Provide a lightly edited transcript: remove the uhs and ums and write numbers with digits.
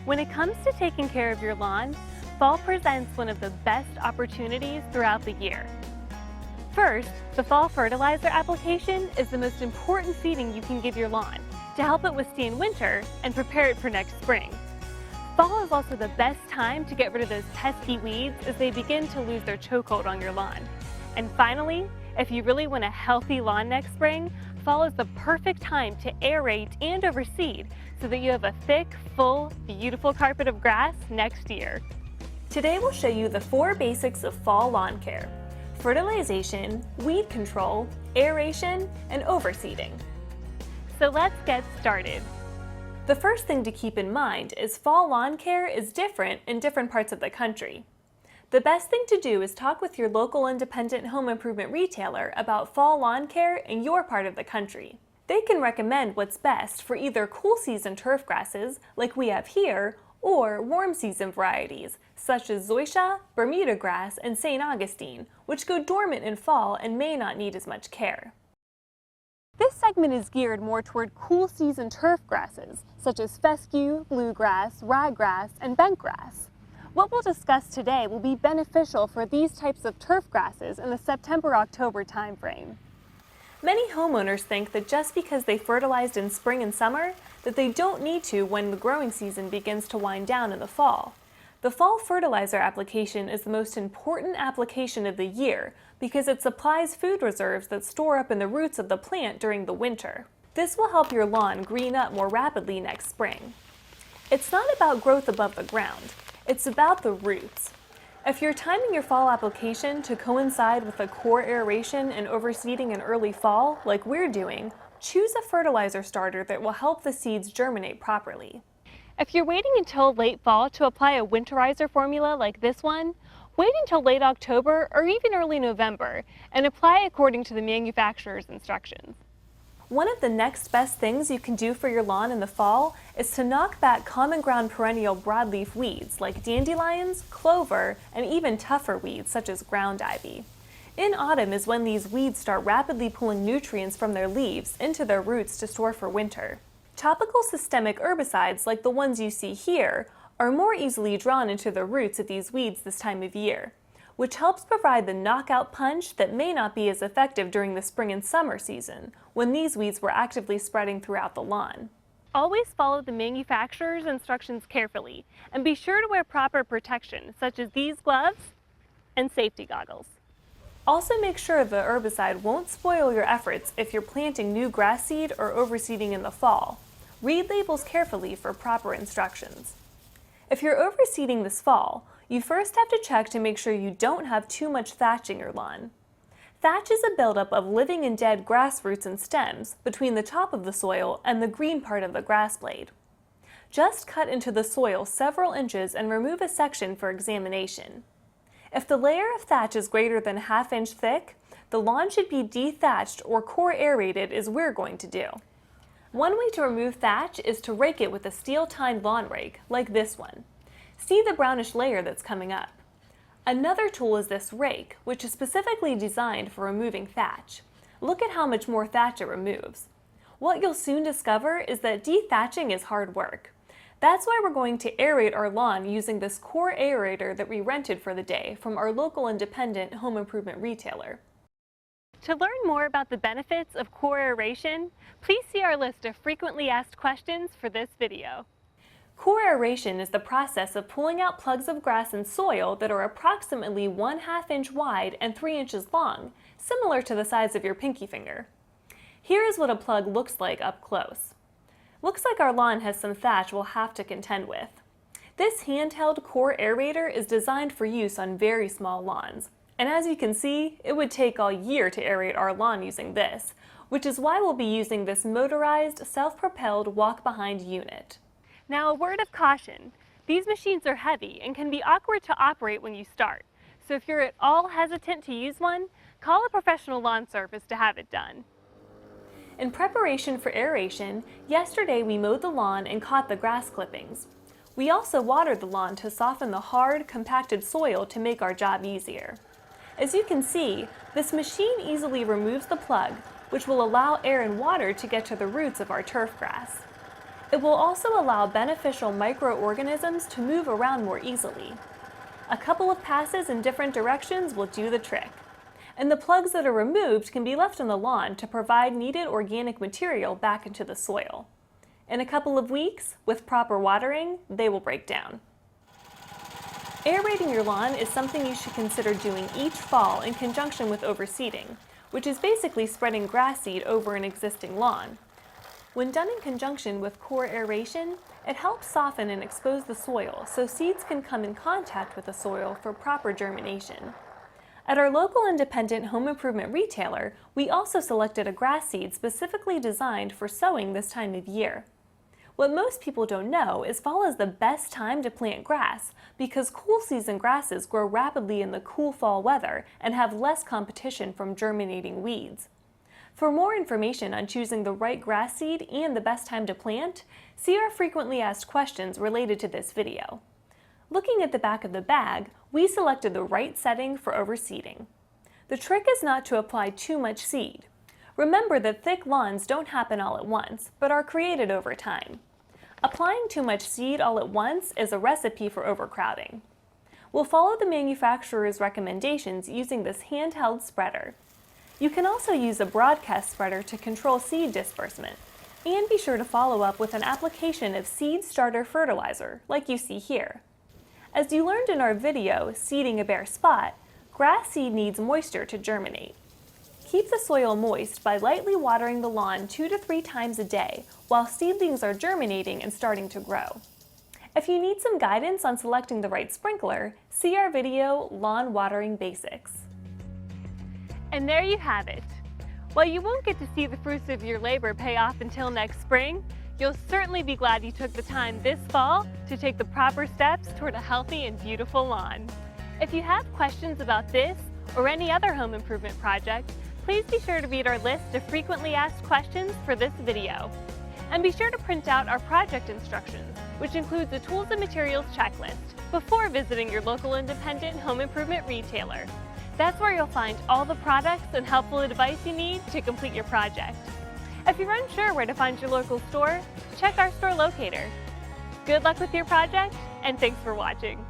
When it comes to taking care of your lawn, fall presents one of the best opportunities throughout the year. First, the fall fertilizer application is the most important feeding you can give your lawn to help it withstand winter and prepare it for next spring. Fall is also the best time to get rid of those pesky weeds as they begin to lose their chokehold on your lawn. And finally, if you really want a healthy lawn next spring, fall is the perfect time to aerate and overseed so that you have a thick, full, beautiful carpet of grass next year. Today we'll show you the 4 basics of fall lawn care: fertilization, weed control, aeration, and overseeding. So let's get started. The first thing to keep in mind is fall lawn care is different in different parts of the country. The best thing to do is talk with your local independent home improvement retailer about fall lawn care in your part of the country. They can recommend what's best for either cool season turf grasses, like we have here, or warm season varieties, such as zoysia, Bermuda grass, and St. Augustine, which go dormant in fall and may not need as much care. This segment is geared more toward cool season turf grasses, such as fescue, bluegrass, ryegrass, and bentgrass. What we'll discuss today will be beneficial for these types of turf grasses in the September-October timeframe. Many homeowners think that just because they fertilized in spring and summer, that they don't need to when the growing season begins to wind down in the fall. The fall fertilizer application is the most important application of the year because it supplies food reserves that store up in the roots of the plant during the winter. This will help your lawn green up more rapidly next spring. It's not about growth above the ground. It's about the roots. If you're timing your fall application to coincide with a core aeration and overseeding in early fall, like we're doing, choose a fertilizer starter that will help the seeds germinate properly. If you're waiting until late fall to apply a winterizer formula like this one, wait until late October or even early November and apply according to the manufacturer's instructions. One of the next best things you can do for your lawn in the fall is to knock back common ground perennial broadleaf weeds like dandelions, clover, and even tougher weeds such as ground ivy. In autumn is when these weeds start rapidly pulling nutrients from their leaves into their roots to store for winter. Topical systemic herbicides like the ones you see here are more easily drawn into the roots of these weeds this time of year, which helps provide the knockout punch that may not be as effective during the spring and summer season, when these weeds were actively spreading throughout the lawn. Always follow the manufacturer's instructions carefully, and be sure to wear proper protection, such as these gloves and safety goggles. Also make sure the herbicide won't spoil your efforts if you're planting new grass seed or overseeding in the fall. Read labels carefully for proper instructions. If you're overseeding this fall, you first have to check to make sure you don't have too much thatch in your lawn. Thatch is a buildup of living and dead grass roots and stems between the top of the soil and the green part of the grass blade. Just cut into the soil several inches and remove a section for examination. If the layer of thatch is greater than ½ inch thick, the lawn should be dethatched or core aerated as we're going to do. One way to remove thatch is to rake it with a steel-tined lawn rake, like this one. See the brownish layer that's coming up. Another tool is this rake, which is specifically designed for removing thatch. Look at how much more thatch it removes. What you'll soon discover is that dethatching is hard work. That's why we're going to aerate our lawn using this core aerator that we rented for the day from our local independent home improvement retailer. To learn more about the benefits of core aeration, please see our list of frequently asked questions for this video. Core aeration is the process of pulling out plugs of grass and soil that are approximately ½ inch wide and 3 inches long, similar to the size of your pinky finger. Here is what a plug looks like up close. Looks like our lawn has some thatch we'll have to contend with. This handheld core aerator is designed for use on very small lawns, and as you can see, it would take all year to aerate our lawn using this, which is why we'll be using this motorized, self-propelled walk-behind unit. Now, a word of caution. These machines are heavy and can be awkward to operate when you start, so if you're at all hesitant to use one, call a professional lawn service to have it done. In preparation for aeration, yesterday we mowed the lawn and caught the grass clippings. We also watered the lawn to soften the hard, compacted soil to make our job easier. As you can see, this machine easily removes the plug, which will allow air and water to get to the roots of our turf grass. It will also allow beneficial microorganisms to move around more easily. A couple of passes in different directions will do the trick. And the plugs that are removed can be left on the lawn to provide needed organic material back into the soil. In a couple of weeks, with proper watering, they will break down. Aerating your lawn is something you should consider doing each fall in conjunction with overseeding, which is basically spreading grass seed over an existing lawn. When done in conjunction with core aeration, it helps soften and expose the soil so seeds can come in contact with the soil for proper germination. At our local independent home improvement retailer, we also selected a grass seed specifically designed for sowing this time of year. What most people don't know is fall is the best time to plant grass because cool season grasses grow rapidly in the cool fall weather and have less competition from germinating weeds. For more information on choosing the right grass seed and the best time to plant, see our frequently asked questions related to this video. Looking at the back of the bag, we selected the right setting for overseeding. The trick is not to apply too much seed. Remember that thick lawns don't happen all at once, but are created over time. Applying too much seed all at once is a recipe for overcrowding. We'll follow the manufacturer's recommendations using this handheld spreader. You can also use a broadcast spreader to control seed disbursement. And be sure to follow up with an application of seed starter fertilizer, like you see here. As you learned in our video, Seeding a Bare Spot, grass seed needs moisture to germinate. Keep the soil moist by lightly watering the lawn 2 to 3 times a day while seedlings are germinating and starting to grow. If you need some guidance on selecting the right sprinkler, see our video, Lawn Watering Basics. And there you have it. While you won't get to see the fruits of your labor pay off until next spring, you'll certainly be glad you took the time this fall to take the proper steps toward a healthy and beautiful lawn. If you have questions about this or any other home improvement project, please be sure to read our list of frequently asked questions for this video. And be sure to print out our project instructions, which includes a tools and materials checklist, before visiting your local independent home improvement retailer. That's where you'll find all the products and helpful advice you need to complete your project. If you're unsure where to find your local store, check our store locator. Good luck with your project, and thanks for watching.